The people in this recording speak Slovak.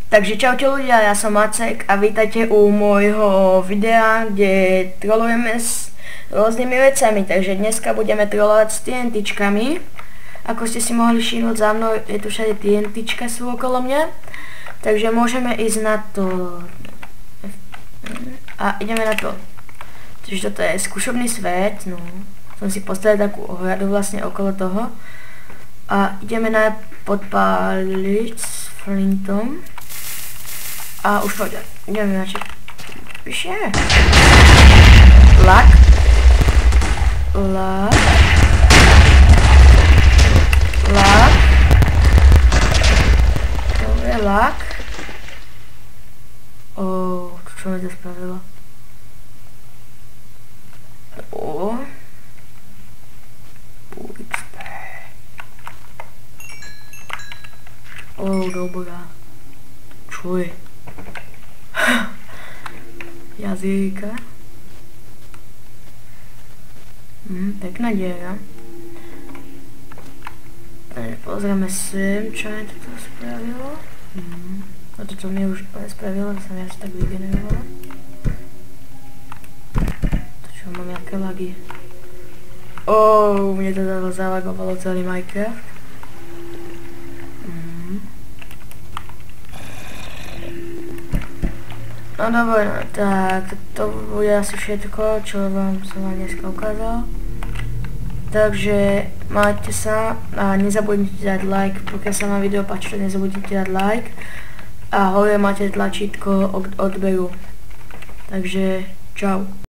Takže čaute ľudia, ja som Macek a vítajte u môjho videa, kde trolujeme s rôznymi vecami. Takže dneska budeme trolovať s TNTčkami. Ako ste si mohli všimnúť, za mnou je tu všade TNTčka sú okolo mňa. Takže môžeme ísť na to. A ideme na to. Takže toto je skúšobný svet, no. Som si postavil takú ohradu vlastne okolo toho. A ideme na podpáliť s flintom. A už pôjde. Ideme načať. Píše. Lak. Lak. Lak. Dobre, lak. Čo mi to spravilo? Dobrá. Čo je? Jazyka. Pekná diera. Pozrieme sem, čo mi toto spravilo. A toto mi už nespravilo, to som ja si tak vygenerovala. To čo, mám jaké lagy. Mne to zalagovalo celý Minecraft. No dobre, tak to bude asi všetko, čo som vám dneska ukázal. Takže majte sa a nezabudnite dať like, pokiaľ sa vám video páči, nezabudnite dať like. A hore máte tlačítko odberu. Takže čau.